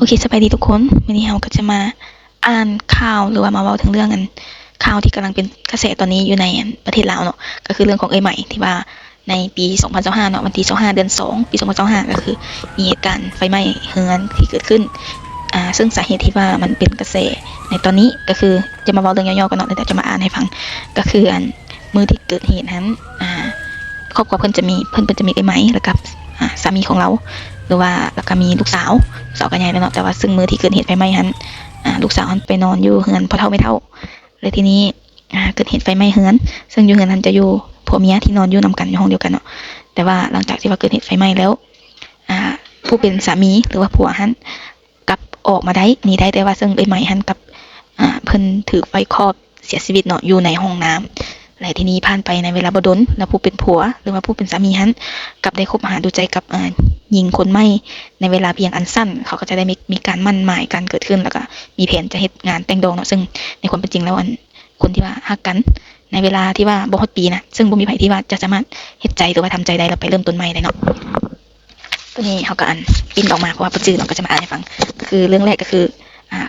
เคสบายดีทุกคนวันนี้เราก็จะมาอ่านข่าวหรือว่ามาเว้าถึงเรื่องกันข่าวที่กำลังเป็นกระแสตอนนี้อยู่ในประเทศลาวเนาะก็คือเรื่องของเอ้ยใหม่ที่ว่าในปี2025เนาะวันที่25เดือน2ปี2025ก็คือมีเหตุการณ์ไฟไหม้เรือนที่เกิดขึ้นซึ่งสาเหตุที่ว่ามันเป็นกระแสในตอนนี้ก็คือจะมาเว้าเรื่องย่อๆกันเนาะแต่จะมาอ่านให้ฟังก็คือมื้อที่เกิดเหตุนั้นครอบครัวเพิ่นจะมีเอ้ยใหม่แล้วกับสามีของเราหรือว่าแล้วก็มีลูกสาวก็ใหญ่แล้วเนาะแต่ว่าซึ่งมื้อที่เกิดเหตุไฟไหม้นั้นลูกสาวไปนอนอยู่เรือนพ่อเฒ่าแม่เฒ่าแล้วทีนี้เกิดเหตุไฟไหม้เรือนซึ่งอยู่เรือนนั้นจะอยู่ผัวเมียที่นอนอยู่นำกันอยู่ห้องเดียวกันเนาะแต่ว่าหลังจากที่ว่าเกิดเหตุไฟไหม้แล้วผู้เป็นสามีหรือว่าผัวหันกลับออกมาได้หนีได้แต่ว่าซึ่งเอ้ยใหม่หันกับเพิ่นถูกไฟคลอกเสียชีวิตเนาะอยู่ในห้องน้ำและทีนี้ผ่านไปในเวลาบ่ดนแล้วผู้เป็นผัวหรือว่าผู้เป็นสามีหันกลับได้คบหาดูใจกับหญิงคนใหม่ในเวลาเพียงอันสั้นเขาก็จะได้มีการมั่นหมายกันเกิดขึ้นแล้วก็มีแผนจะเฮ็ดงานแต่งดองเนาะซึ่งในความเป็นจริงแล้วคนที่ว่าฮักกันในเวลาที่ว่าบ่ฮอดปีนะซึ่งบ่มีไผที่ว่าจะสามารถเฮ็ดใจหรือว่าทำใจได้แล้วไปเริ่มต้นใหม่ได้เนาะตัวนี้เฮาก็อินออกมาเพราะว่าบ่จื้อเนาะก็จะมาอ่านให้ฟังก็คือเรื่องแรกก็คือ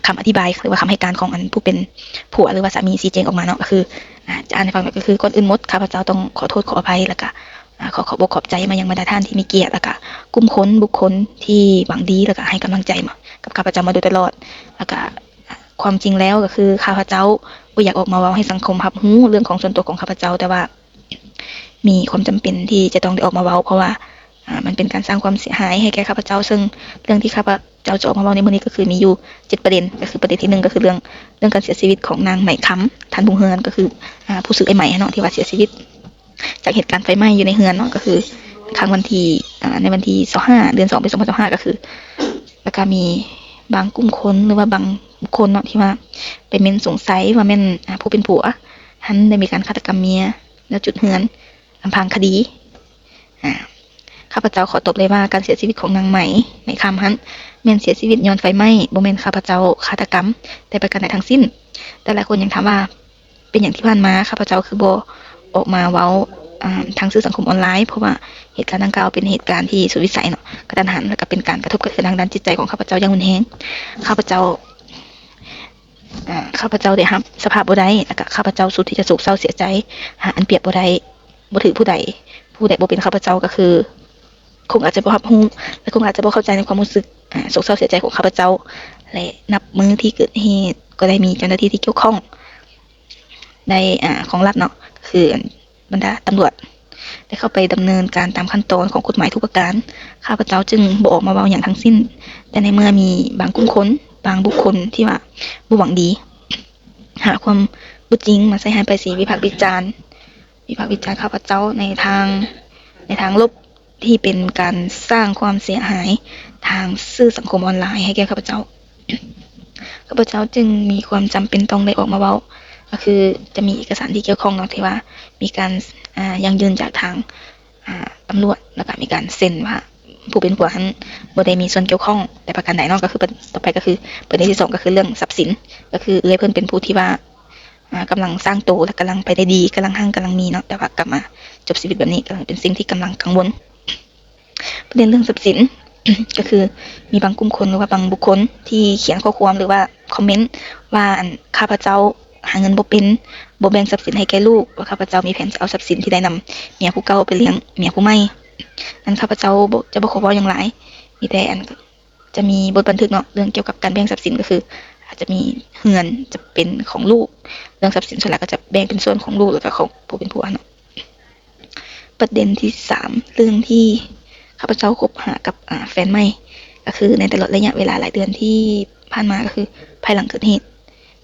คำอธิบายหรือว่าคำให้การของผู้เป็นผัวหรือว่าสามีชี้แจงออกมาเนาะก็คือจะอ่านให้ฟังก็คือก่อนอื่นหมดข้าพเจ้าต้องขอโทษขออภัยแล้วก็ขอบอกขอบใจมายังบรรดาท่านที่มีเกียรติแล้วก็กลุ่มคนบุคคลที่หวังดีแล้วก็ให้กำลังใจมากับข้าพเจ้ามาโดยตลอดแล้วก็ความจริงแล้วก็คือข้าพเจ้าบ่อยากออกมาเว้าให้สังคมรับรู้เรื่องของส่วนตัวของข้าพเจ้าแต่ว่ามีความจำเป็นที่จะต้องได้ออกมาเว้าเพราะว่ามันเป็นการสร้างความเสียหายให้แก่ข้าพเจ้าซึ่งเรื่องที่ข้าพเจ้าจะออกมาเว้าในมื้อนี้ก็คือมีอยู่7ประเด็นก็คือประเด็นที่1ก็คือเรื่องการเสียชีวิตของนางไหมคำท่านบุงเฮือนก็คือผู้ซื้อไอ้ไหมเนาะที่ว่าเสียชีวิตจากเหตุการณ์ไฟไหม้อยู่ในเรือนเนาะก็คือครั้งวันที่ในวันที่25เดือน2ปี2025ก็คือแล้วก็มีบางกลุ่มคนหรือว่าบางบุคคลเนาะที่ว่าไปเม้นสงสัยว่าแม่นผู้เป็นผัวหันได้มีการฆาตกรรมเมียแล้วจุดเรือนอำพรางคดีข้าพเจ้าขอตบเลยว่าการเสียชีวิตของนางไหมในคำหันแม่นเสียชีวิตย้อนไฟไหม้บ่แม่นข้าพเจ้าฆาตกรรมแต่ประการใดทั้งสิ้นแต่หลายคนยังถามว่าเป็นอย่างที่ผ่านมาข้าพเจ้าคือบ่ออกมาเว้าทางสื่อสังคมออนไลน์เพราะว่าเหตุการณ์ดังกล่าวเป็นเหตุการณ์ที่สุดวิสัยเนาะกระทันหันและก็เป็นการกระทบกระเทือนทางด้านจิตใจของข้าพเจ้าอย่างรุนแรงข้าพเจ้าได้รับสภาพบ่ได้แล้วก็ข้าพเจ้าสุดที่จะโศกเศร้าเสียใจหาอันเปรียบบ่ได้บ่ถือผู้ใดบ่เป็นข้าพเจ้าก็คือคงอาจจะบ่รับรู้และคงอาจจะบ่เข้าใจในความรู้สึกโศกเศร้าเสียใจของข้าพเจ้าและนับมื้อที่เกิดเหตุก็ได้มีเจ้าหน้าที่ที่เกี่ยวข้องได้ของรัฐเนาะคือบรรดาตำรวจได้เข้าไปดำเนินการตามขั้นตอนของกฎหมายทุกประการข้าพเจ้าจึงบ่ออกมาเว้าหยังทั้งสิ้นแต่ในเมื่อมีบางกลุ่มคนบางบุคคลที่ว่าบ่หวังดีหาความบ่จริงมาใส่ให้ไปสิวิพากษ์วิจารณ์ข้าพเจ้าในทางลบที่เป็นการสร้างความเสียหายทางสื่อสังคมออนไลน์ให้แก่ข้าพเจ้าจึงมีความจำเป็นต้องได้ออกมาเว้าก็คือจะมีเอกสารที่เกี่ยวข้องเนาะที่ว่ามีการยังยืนจากทางตำรวจแล้วก็มีการเซ็นว่าผู้เป็นผัวนั้นบ่ได้มีส่วนเกี่ยวข้องแต่ประการใดเนาะก็คือต่อไปก็คือประเด็นที่2ก็คือเรื่องทรัพย์สินก็คือเพิ่นเป็นผู้ที่ว่ากำลังสร้างโตและกำลังไปได้ดีกำลังหั่งกำลังมีเนาะแต่ว่ากลับมาจบชีวิตแบบนี้ก็เป็นสิ่งที่กำลังกังวลประเด็นเรื่องทรัพย์สิน ก็คือมีบางกลุ่มคนหรือว่าบางบุคคลที่เขียนข้อความหรือว่าคอมเมนต์ว่าข้าพเจ้าหาเงินบ่เป็นบ่แบ่งทรัพย์สินให้แก่ลูกว่าข้าพเจ้ามีแผนจะเอาทรัพย์สินที่ได้นำเมียผู้เก่าไปเลี้ยงเมียผู้ใหม่นั้นข้าพเจ้าจะบ่ขอเว้าหยังหลายมีแต่จะมีบทบันทึกเนาะเรื่องเกี่ยวกับการแบ่งทรัพย์สินก็คืออาจจะมีเรือนจะเป็นของลูกเรื่องทรัพย์สินส่วนหลักก็จะแบ่งเป็นส่วนของลูกแล้วก็ของผู้เป็นผัวเนาะประเด็นที่3เรื่องที่ข้าพเจ้าคบหากับแฟนใหม่ก็คือในตลอดระยะเวลาหลายเดือนที่ผ่านมาก็คือภายหลังเกิดเหตุ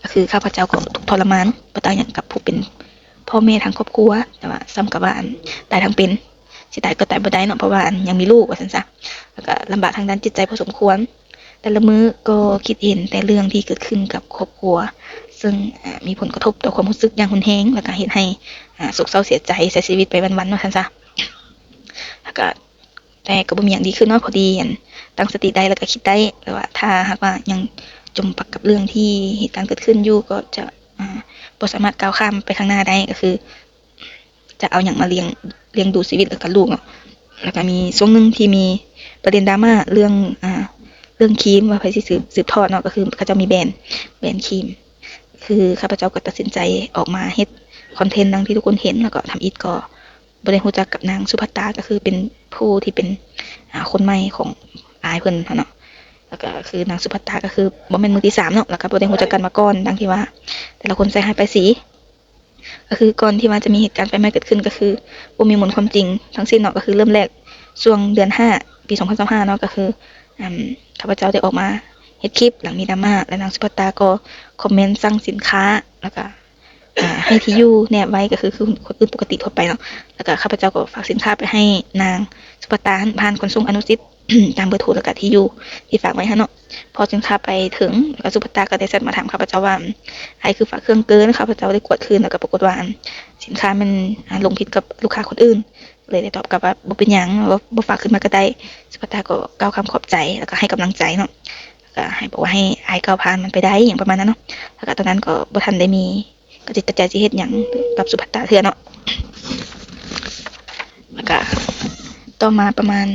ก็คือข้าพเจ้าก็ถูกทรมานบ่ต่างหยังกับผู้เป็นพ่อแม่ทางครอบครัวแต่ว่าซ้ำกับว่าตายทั้งเป็นสิตายก็ตายบ่ได้เนาะเพราะว่ายังมีลูกว่าซั่นซะแล้วก็ลำบากทางด้านจิตใจพอสมควรแต่ละมื้อก็คิดเห็นแต่เรื่องที่เกิดขึ้นกับครอบครัวซึ่งมีผลกระทบต่อความรู้สึกอย่างรุนแรงแล้วก็เฮ็ดให้โศกเศร้าเสียใจเสียชีวิตไปวันๆว่าซั่นซะแล้วก็แต่ก็บ่มีหยังดีขึ้นเนาะพอดีตั้งสติได้แล้วก็คิดได้แต่ว่าถ้าหากว่ายังจมปักกับเรื่องที่เหตุการณ์เกิดขึ้นอยู่ก็จะบ่สามารถก้าวข้ามไปข้างหน้าได้ก็คือจะเอาหยังมาเลี้ยงดูชีวิตแล้วก็ลูกเนาะแล้วก็มีช่วงนึงที่มีประเด็นดราม่าเรื่อง รื่องครีมว่าไผสิสืบทอดเนาะก็คือเขาจะมีแบรนด์ครีมคือข้าพเจ้าก็ตัดสินใจออกมาเฮ็ดคอนเทนต์ดังที่ทุกคนเห็นแล้วก็ทำอีทก็บ่ได้รู้จักกับนางสุภัตตาก็คือเป็นผู้ที่เป็นคนใหม่ของอายเพิ่นเนาะแล้วก็คือนางสุภัตตาก็คือบ่แม่นมือที่3เนาะแล้วก็บ่ได้รู้จักกันมาก่อนดังที่ว่าแต่ละคนใส่ให้ไปสีก็คือก่อนที่ว่าจะมีเหตุการณ์ไฟไหม้เกิดขึ้นก็คือบ่มีมูลความจริงทั้งสิ้นเนาะก็คือเริ่มแรกช่วงเดือน5ปี2025เนาะก็คือข้าพเจ้าได้ออกมาเฮ็ดคลิปหลังมีดราม่าและนางสุภัตตาก็คอมเมนต์สั่งสินค้าแล้วก็ให้ที่อยู่แนบไว้ก็คือคนอื่นปกติทั่วไปเนาะแล้วก็ข้าพเจ้าก็ฝากสินค้าไปให้นางสุภัตตาผ่านขนส่งอนุสิทธิ์ ตามเบอร์โทรแล้วก็ที่อยู่ที่ฝากไว้เนาะพอสินค้าไปถึงแล้วก็สุภัตตาก็ได้แชทมาถามข้าพเจ้าว่าไอ้คือฝากเครื่องเกินข้าพเจ้าได้กดคืนแล้วก็ปรากฏว่าสินค้ามันลงผิดกับลูกค้าคนอื่นเลยได้ตอบกลับว่าบ่เป็นหยังบ่ฝากขึ้นมาก็ได้สุภัตตาก็กล่าวคำขอบใจแล้วก็ให้กำลังใจเนาะก็ให้บอกว่าให้ไอ้ก้าวผ่านมันไปได้อย่างประมาณนั้นเนาะแล้วก็ตอนนั้นก็บ่ทันได้มีก็จิตใจสิเฮ็ดหยังกับสุภัตตาเทื่อเนาะแล้วก็ต่อมาประมาณ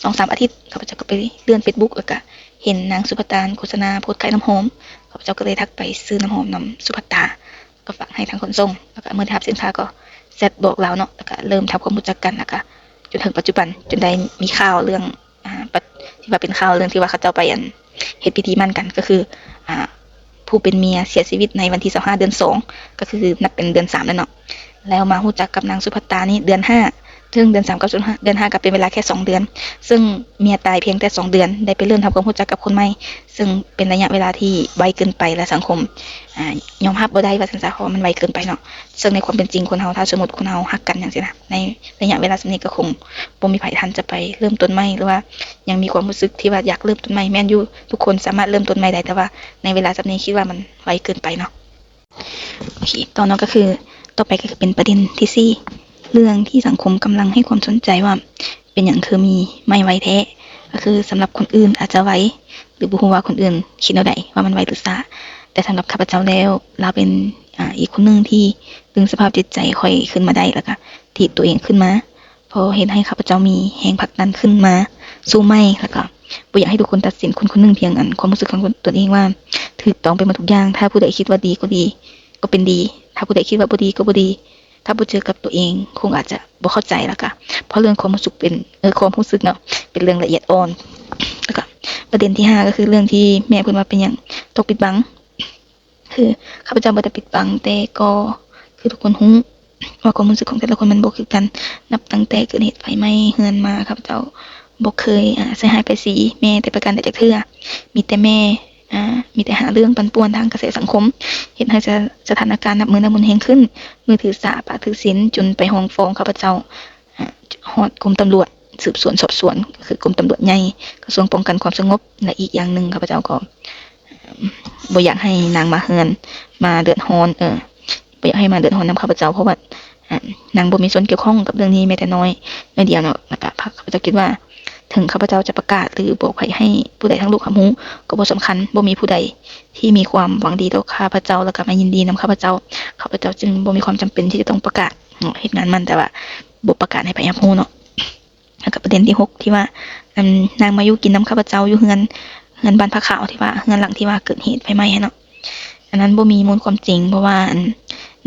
2-3 อาทิตย์ข้าพเจ้าก็ไปเลื่อน Facebook แล้วก็เห็นนางสุภัตตาโฆษณาโพสต์ขายน้ำหอมข้าพเจ้าก็เลยทักไปซื้อน้ำหอมนำสุภัตตาก็ฝากให้ทางขนส่งแล้วก็เมื่อได้รับสินค้าก็แชทบอกเราเนาะแล้วก็เริ่มทำความรู้จักกันแล้วก็จนถึงปัจจุบันจนได้มีข่าวเรื่องที่ว่าเป็นข่าวเรื่องที่ว่าเขาเจ้าไปเฮ็ดพิธีมั่นกันก็คือผู้เป็นเมียเสียชีวิตในวันที่25เดือน2ก็คือนับเป็นเดือน3แล้วเนาะแล้วมารู้จักกับนางสุภัตตานี่เดือน5ซึ่งเดือน3กับเดือน5ก็เป็นเวลาแค่2เดือนซึ่งเมียตายเพียงแต่2เดือนได้ไปเริ่มทำความรู้จักกับคนใหม่ซึ่งเป็นระยะเวลาที่ไวเกินไปและสังคมยอมรับบ่ได้ว่าซั่นซะเพราะว่ามันไวเกินไปเนาะซึ่งในความเป็นจริงคนเฮาถ้าสมมุติคนเฮารักกันจังซี่นะในระยะเวลาส่ำนี้ก็คงบ่มีไผทันจะไปเริ่มต้นใหม่หรือว่ายังมีความรู้สึกที่ว่าอยากเริ่มต้นใหม่แม่นอยู่ทุกคนสามารถเริ่มต้นใหม่ได้แต่ว่าในเวลาส่ำนี้คิดว่ามันไวเกินไปเนาะโอเคต่อเนาะก็คือต่อไปก็คือเป็นประเด็นที่4เรื่องที่สังคมกำลังให้ความสนใจว่าเป็นอย่างคือมีไม่ไวแท้ก็คือสำหรับคนอื่นอาจจะไวหรือบ่ฮู้ว่าคนอื่นคิดแนวใดว่ามันไวหรือช้าแต่สำหรับข้าพเจ้าแล้วเราเป็นอีกคนนึงที่ดึงสภาพจิตใจค่อยขึ้นมาได้แล้วก็ถีบตัวเองขึ้นมาพอเห็นให้ข้าพเจ้ามีแรงผลักดันขึ้นมาสู้ใหม่แล้วก็บ่อยากให้ทุกคนตัดสินคนคนนึงเพียงความรู้สึกของตัวเองว่าถูกต้องไปหมดทุกอย่างถ้าผู้ใดคิดว่าดีก็ดีก็เป็นดีถ้าผู้ใดคิดว่าบ่ดีก็บ่ดีถ้าบ่เจอกับตัวเองคงอาจจะบ่เข้าใจแล้วก็เพราะเรื่องความรู้สึกเป็นความรู้สึกเนาะเป็นเรื่องละเอียดอ่อนแล้วก็ประเด็นที่5ก็คือเรื่องที่แม่เพิ่นว่าเป็นหยังตกปิดบังคือข้าพเจ้าบ่ได้ปิดบังแต่ก็คือทุกคนรู้ว่าความรู้สึกของแต่ละคนมันบ่คือกันนับตั้งแต่เกิดเหตุไฟไหม้เรือนมาข้าพเจ้าบ่เคยใส่ร้ายป้ายสีแม่แต่ประการใดจักเทื่อมีแต่แม่มีแต่หาเรื่องปั่นป่วนทางกระแสสังคมเฮ็ดให้สถานการณ์นับมื้อนับมื้อแฮงขึ้นมือถือสาปะถือศีลจนไปร้องฟ้องข้าพเจ้าฮอดกรมตำรวจสืบสวนสอบสวนก็คือกรมตำรวจใหญ่กระทรวงป้องกันความสงบและอีกอย่างนึงข้าพเจ้าก็บ่อยากให้นางมาเฮือนมาเดือดร้อนบ่อยากให้มาเดือดร้อนนำข้าพเจ้าเพราะว่านางบ่มีส่วนเกี่ยวข้องกับเรื่องนี้แม้แต่น้อยเดียวเนาะแล้วก็ข้าพเจ้าคิดว่าถึงข้าพเจ้าจะประกาศหรือบอกให้ผู้ใดทั้งโลกรับรู้ก็บ่สำคัญบ่มีผู้ใดที่มีความหวังดีต่อข้าพเจ้าแล้วก็มายินดีนำข้าพเจ้าจึงบ่มีความจำเป็นที่จะต้องประกาศเฮ็ดงานมันแต่ว่าบ่ประกาศให้ไผรับรู้เนาะแล้วก็ประเด็นที่6ที่ว่านางมาอยู่กินนำข้าพเจ้าอยู่เฮือนบ้านพระขาวที่ว่าเฮือนหลังที่ว่าเกิดเหตุไฟไหม้เนาะอันนั้นบ่มีมูลความจริงเพราะว่า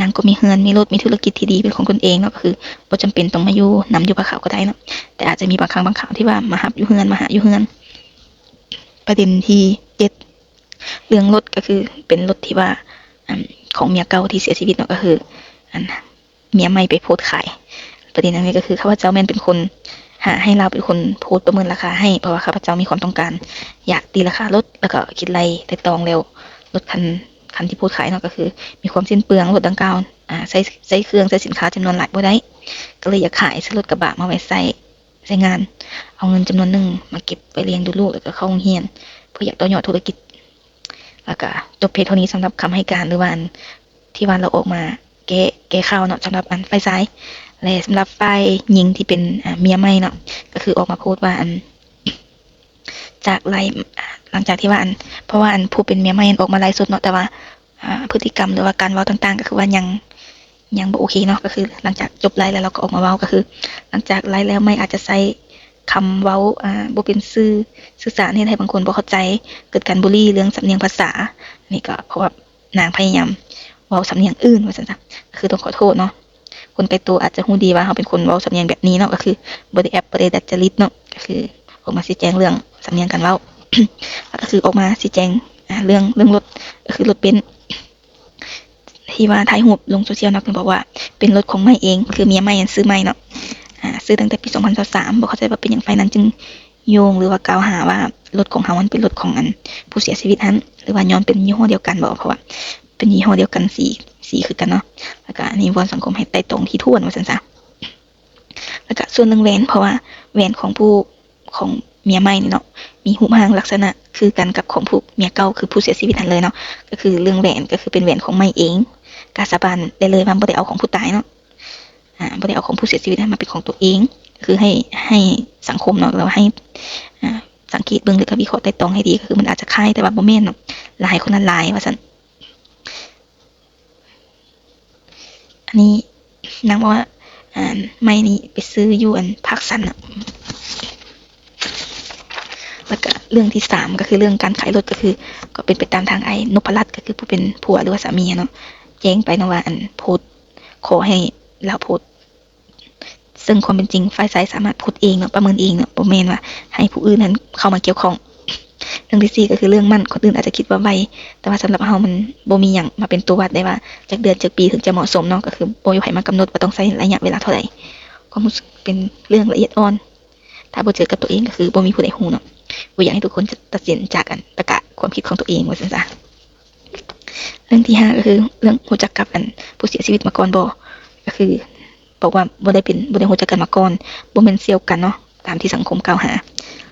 นางก็มีเฮือนมีรถมีธุรกิจที่ดีเป็นของตนเองเนาะก็คือบ่จำเป็นต้องมาอยู่นำอยู่พระขาวก็ได้เนาะแต่อาจจะมีบางครั้งบางคราวที่ว่ามารับอยู่เฮือนมาหาอยู่เฮือนประเด็นที่7เรื่องรถก็คือเป็นรถที่ว่าของเมียเก่าที่เสียชีวิตเนาะก็คือเมียใหม่ไปโพสต์ขายประเด็นนั้นก็คือข้าพเจ้าแม่นเป็นคนหาให้เราเป็นคนโพสต์ประเมินราคาให้เพราะว่าข้าพเจ้ามีความต้องการอยากตีราคารถแล้วก็คิดไล่แต่ตองแล้วรถคันที่โพสต์ขายเนาะก็คือมีความสิ้นเปลืองรถดังกล่าวใช้เครื่องใช้สินค้าจำนวนหลายบ่ได้ก็เลยอยากขายซื้อรถกระบะมาไว้ใช้งานเอาเงินจำนวนนึงมาเก็บไปเลี้ยงดูลูกแล้วก็เข้าโรงเรียนเพื่ออยากต่อยอดธุรกิจแล้วก็จบเพียงเท่านี้สำหรับคำให้การหรือว่าที่ว่าเราออกมาแก้ข่าวเนาะสำหรับฝ่ายซ้ายและสำหรับฝ่ายหญิงที่เป็นเมียใหม่เนาะก็คือออกมาพูดว่าจากไลฟ์หลังจากที่ว่าเพราะว่าผู้เป็นเมียใหม่ออกมาไลฟ์สดเนาะแต่ว่าพฤติกรรมหรือว่าการเว้าต่างๆก็คือว่ายังบ่โอเคเนาะก็คือหลังจากจบไลฟ์แล้วเราก็ออกมาเว้าก็คือหลังจากไลฟ์แล้วไม่อาจจะใช้ คำเว้าบ่เป็นสื่อสารเฮ็ดให้บางคนบ่เข้าใจเกิดการบุลลีเรื่องสำเนียงภาษานี่ก็เพราะว่านางพยายามเว้าสำเนียงอื่นว่าซั่นซะคือต้องขอโทษเนาะคนไกลตัวอาจจะฮู้ดีว่าเฮาเป็นคนเว้าสำเนียงแบบนี้เนาะก็คือบ่ได้แอบบ่ได้ดัดจริตเนาะก็คือออกมาชี้แจงเรื่องสำเนียงการเว้า แล้วก็คือออกมาชี้แจงเรื่องรถก็คือรถเบนซ์ที่ว่าถ่ายรูปลงโซเชียลเนาะเพิ่นบอกว่าเป็นรถของใหม่เองคือเมียใหม่ซื้อใหม่เนาะซื้อตั้งแต่ปี2023บ่เข้าใจว่าเป็นหยังไฟนั้นจึงโยงหรือว่ากล่าวหาว่ารถของเฮามันเป็นรถของผู้เสียชีวิตนั้นหรือว่าย้อนเป็นยี่ห้อเดียวกันบ่เพราะว่าเป็นยี่ห้อเดียวกันสีคือกันเนาะแล้วก็อันนี้วอนสังคมให้ไต่ตรงที่ถ้วนว่าซั่นซะแล้วก็ส่วนเรื่องแหวนเพราะว่าแหวนของเมียใหม่นี่เนาะมีรูปร่างลักษณะคือกันกับของผู้เมียเก่าคือผู้เสียชีวิตนั่นเลยเนาะก็คือเรื่องแหวนก็คือเป็นแหวนของใหม่เองกาสาบานได้เลยว่าบ่ได้เอาของผู้ตายเนาะบ่ได้เอาของผู้เสียชีวิตมาเป็นของตัวเองคือให้สังคมเนาะแล้วให้สังเกตเบิ่งหรือก็วิเคราะห์ไต่ตรองให้ดีก็คือมันอาจจะคล้ายแต่ว่าบ่แม่นเนาะหลายคนนั้นหลายว่าซั่นอันนี้นางบอกว่าไม่นี่ไปซื้ออยู่ภาคสันน่ะแล้วก็เรื่องที่3ก็คือเรื่องการขายรถก็คือก็เป็นไปตามทางไอ้นพรัตน์ก็คือผู้เป็นผัวหรือว่าสามีเนาะแจ้งไปนะว่าโพสต์ขอให้เราโพสต์ซึ่งความเป็นจริงฝ่ายชายสามารถโพสต์เองเนาะประเมินเองเนาะบ่แม่นว่าให้ผู้อื่นนั้นเข้ามาเกี่ยวข้องเรื่องที่4ก็คือเรื่องมั่นคนอื่นอาจจะคิดว่าไวแต่ว่าสำหรับเฮามันบ่มีหยังมาเป็นตัววัดได้ว่าจักเดือนจักปีถึงจะเหมาะสมเนาะก็คือบ่มีไผมากำหนดว่าต้องใช้ระยะเวลาเท่าใดความรู้สึกเป็นเรื่องละเอียดอ่อนถ้าบ่เจอกับตัวเองก็คือบ่มีผู้ใดฮู้เนาะบ่อยากให้ทุกคนจะตัดสินจากตรรกะความคิดของตัวเองว่าซั่นซะเรื่องที่5ก็คือเรื่องรู้จักกับผู้เสียชีวิตมาก่อนบ่ก็คือบอกว่าบ่ได้รู้จักกันมาก่อนบ่แม่นเสี่ยวกันเนาะตามที่สังคมกล่าวหา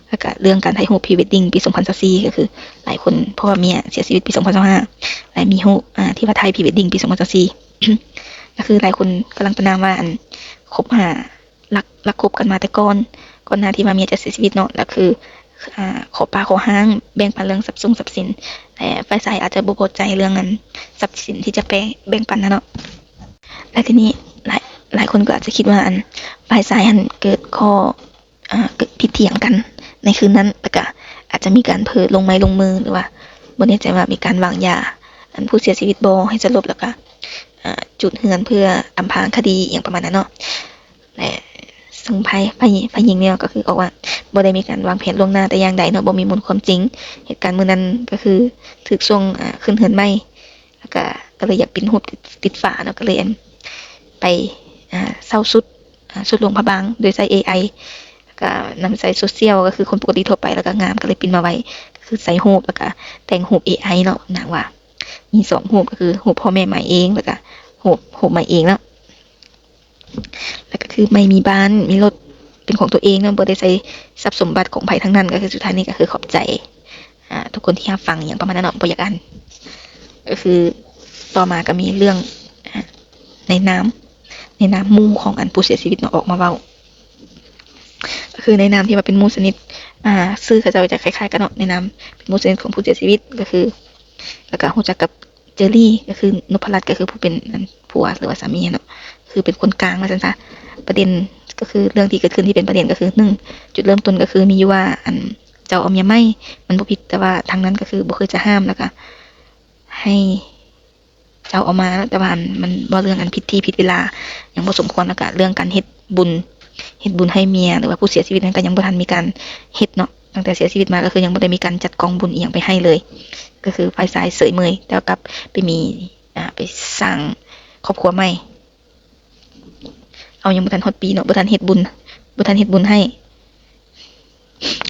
แล้วก็เรื่องการถ่ายรูปพรีเวดดิ้งปี2024ก็คือหลายคนเพราะว่าเมียเสียชีวิตปี2025และมีรูปที่ว่าถ่ายพรีเวดดิ้งปี2024ก็คือหลายคนกำลังประนามว่าคบหารักคบกันมาแต่ก่อนหน้าที่ว่าเมียจะเสียชีวิตเนาะแล้วคือขอปากขอห้างแบ่งปันเรื่องทรัพย์สินแต่ฝ่ายชายอาจจะบ่พอใจเรื่องทรัพย์สินที่จะไปแบ่งปันนะเนาะและทีนี้หลายคนก็อาจจะคิดว่าฝ่ายชายเกิดข้อเกิดผิดเถียงกันในคืนนั้นแต่ก็อาจจะมีการเผลอลงไม้ลงมือหรือว่าบ่แน่ใจว่ามีการวางยาผู้เสียชีวิตบ่ให้สลบแล้วก็จุดเฮือนเพื่ออำพรางคดีอย่างประมาณนั้นเนาะและซึ่งฝ่ายหญิงเนี่ยก็คือบอกว่าบ่ได้มีการวางแผนล่วงหน้าแต่อย่างใดเนาะบ่มีมูลความจริงเหตุการณ์มื้อนั้นก็คือถูกช่วงขึ้นเฮือนใหม่แล้วก็เลยอยากปิ้นรูปติดฝาเนาะก็เลยไปเซาสุดหลวงพระบางโดยใช้ AI แล้วก็นำใส่โซเชียลก็คือคนปกติทั่วไปแล้วก็งามก็เลยปิ้นมาไว้ก็คือใส่รูปแล้วก็แต่งรูป AI เนาะนางว่ามี2รูปก็คือรูปพ่อแม่ใหม่เองแล้วก็รูปใหม่เองเนาะแล้วก็คือไม่มีบ้านมีรถเป็นของตัวเองเนาะบ่ได้ใช้ทรัพย์สมบัติของไผทั้งนั้นก็คือสุดท้ายนี้ก็คือขอบใจทุกคนที่รับฟังอย่างประมาณนั้นเนาะบ่อยากอ่านก็คือต่อมาก็มีเรื่องในนามหมู่ของผู้เสียชีวิตเนาะออกมาเว้าก็คือในนามที่ว่าเป็นหมู่สนิทชื่อเขาเจ้าจะคล้ายๆกันเนาะในนามเป็นหมู่สนิทของผู้เสียชีวิตก็คือแล้วก็รู้จักกับเจอรี่ก็คือนพรัตน์ก็คือผู้เป็นผัวหรือว่าสามีเนาะคือเป็นคนกลางว่าซั่นซะประเด็นก็คือเรื่องที่เกิดขึ้นที่เป็นประเด็นก็คือ1จุดเริ่มต้นก็คือมีอยู่ว่าเจ้าเอาเมียใหม่มันบ่ผิดแต่ว่าทางนั้นก็คือบ่เคยจะห้ามแล้วก็ให้เจ้าเอามาแต่ว่ามันบ่เรื่องผิดที่ผิดเวลายังบ่สมควรแล้วก็เรื่องการเฮ็ดบุญให้เมียหรือว่าผู้เสียชีวิตนั้นก็ยังบ่ทันมีการเฮ็ดเนาะตั้งแต่เสียชีวิตมาก็คือยังบ่ได้มีการจัดกองบุญอีหยังไปให้เลยก็คือฝ่ายชายเสยเมยแต่กลับไปมีไปสร้างครอบครัวใหม่เอายังบ่ทันฮอดปีเนาะบ่ทันเฮ็ดบุญให้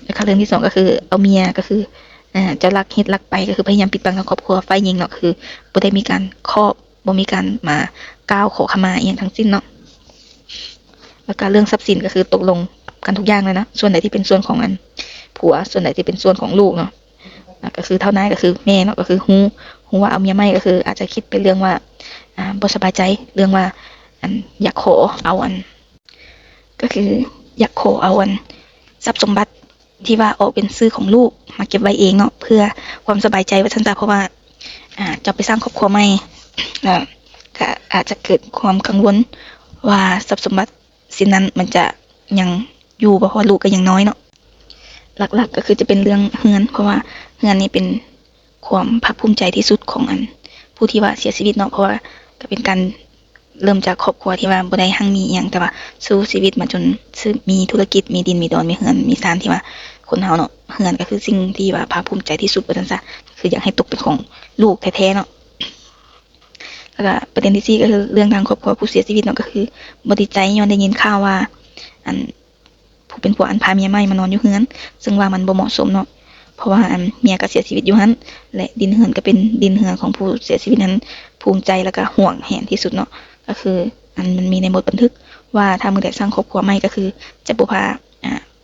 แล้วก็เรื่องที่2ก็คือเอาเมียก็คือจะลักเฮ็ดลักไปก็คือพยายามปิดบังทางครอบครัวฝ่ายหญิงเนาะคือบ่ได้มีการบ่มีการมากล่าวขอขมาอีหยังทั้งสิ้นเนาะแล้วก็เรื่องทรัพย์สินก็คือตกลงกันทุกอย่างเลยนะส่วนไหนที่เป็นส่วนของผัวส่วนไหนที่เป็นส่วนของลูกเนาะก็คือเท่านั้นก็คือแม่เนาะก็คือฮู้ว่าเอาเมียใหม่ก็คืออาจจะคิดเป็นเรื่องว่าบ่สบายใจเรื่องว่าอยากขอเอาก็คืออยากขอเอาทรัพย์สมบัติที่ว่าออกเป็นชื่อของลูกมาเก็บไว้เองเนาะเพื่อความสบายใจว่าซั่นซะเพราะว่าจะไปสร้างครอบครัวใหม่แล้วก็อาจจะเกิดความกังวลว่าทรัพย์สมบัติสิ่งนั้นมันจะยัง อยู่เพราะว่าลูกก็ยังน้อยเนาะหลักๆก็คือจะเป็นเรื่องเฮือนเพราะว่าเฮือนนี่เป็นความภาคภูมิใจที่สุดของผู้ที่ว่าเสียชีวิตเนาะเพราะว่าก็เป็นการเริ่มจากครอบครัวที่ว่าบ่ได้หั่งมีอิหยังแต่ว่าสู้ชีวิตมาจนมีธุรกิจมีดินมีดอนมีเฮือนมีศาลที่ว่าคนเฮาเนาะเฮือนก็คือสิ่งที่ว่าภาคภูมิใจที่สุดว่าซั่นซะคืออยากให้ตกเป็นของลูกแท้ๆเนาะแล้วก็ประเด็นที่4ก็คือเรื่องทางครอบครัวผู้เสียชีวิตเนาะก็คือบ่ดีใจย้อนได้ยินข่าวว่าผู้เป็นผัวพาเมียใหม่มานอนอยู่เฮือนซึ่งว่ามันบ่เหมาะสมเนาะเพราะว่าเมียก็เสียชีวิตอยู่หั่นและดินเฮือนก็เป็นดินเฮือนของผู้เสียชีวิตนั้นภูมิใจแล้วก็ห่วงแหนที่สุดเนาะก็คือมันมีในบทบันทึกว่าถ้ามื้อใดสร้างครอบครัวใหม่ก็คือจะบ่พา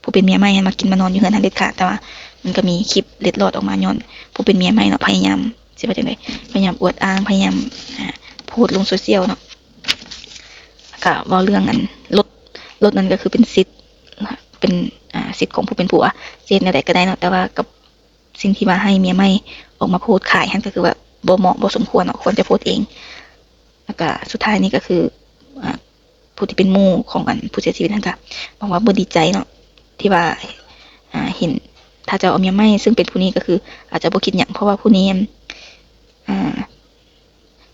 ผู้เป็นเมียใหม่มากินมานอนอยู่เฮือนทันเด็ดขาดแต่ว่ามันก็มีคลิปเล็ดลอดออกมาย้อนผู้เป็นเมียใหม่เนาะพยายามสิว่าจังได๋พยายามอวดอ้างพยายามโพสต์ลงโซเชียลเนาะก็เว้าเรื่องรถนั้นก็คือเป็นสิทธิ์เป็นสิทธิ์ของผู้เป็นผัวสิเฮ็ดแนวใดก็ได้เนาะแต่ว่ากับสิ่งที่ว่าให้เมียใหม่ออกมาโพสต์ขายหั่นก็คือว่าบ่เหมาะบ่สมควรเนาะควรจะโพสต์เองแล้วก็สุดท้ายนี่ก็คือผู้ที่เป็นหมู่ของผู้เสียชีวิตนั่นก็บอกว่าบ่ดีใจเนาะที่ว่าเห็นถ้าจะเอาเมียใหม่ซึ่งเป็นผู้นี้ก็คืออาจจะบ่คิดหยังเพราะว่าผู้นี้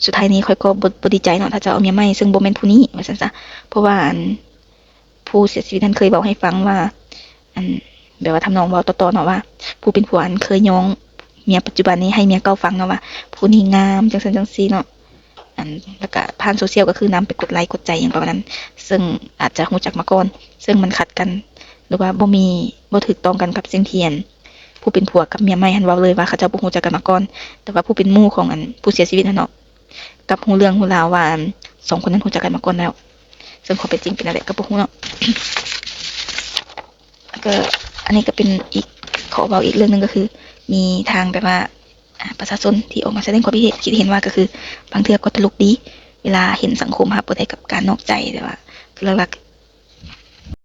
สุดท้ายนี้ค่อยก็บ่ดีใจเนาะถ้าจะเอาเมียใหม่ซึ่งบ่แม่นผู้นี้ว่าซั่นซะเพราะว่าผู้เสียชีวิตนั้นเคยบอกให้ฟังว่าแบบว่าทำนองเว้าต่อๆเนาะว่าผู้เป็นผัวเคยย้องเมียปัจจุบันนี้ให้เมียเก่าฟังเนาะว่าผู้นี้งามจังซั่นจังซี่เนาะแล้วก็ผ่านโซเชียลก็คือนำไปกดไลค์กดใจอย่างประมาณนั้นซึ่งอาจจะรู้จักมาก่อนซึ่งมันขัดกันหรือว่าบ่ถูกต้องกันกับสิ่งที่ผู้เป็นผัวกับเมียใหม่หันเว้าเลยว่าเขาเจ้าบ่รู้จักกันมาก่อนแต่ว่าผู้เป็นหมู่ของผู้เสียชีวิตนั่นเนาะกับรู้เรื่องรู้ราวว่า2คนนั้นรู้จักกันมาก่อนแล้วซึ่งความเป็นจริงเป็นอะไรก็บ่รู้เนาะก็อันนี้ก็เป็นอีกขอเว้าอีกเรื่องนึงก็คือมีทางแบบว่าประชาชนที่ออกมาแสดงความคิดเห็นว่าก็คือบางเทื่อก็ตลกดีเวลาเห็นสังคมรับบ่ได้กับการนอกใจแต่ว่าคือหลัก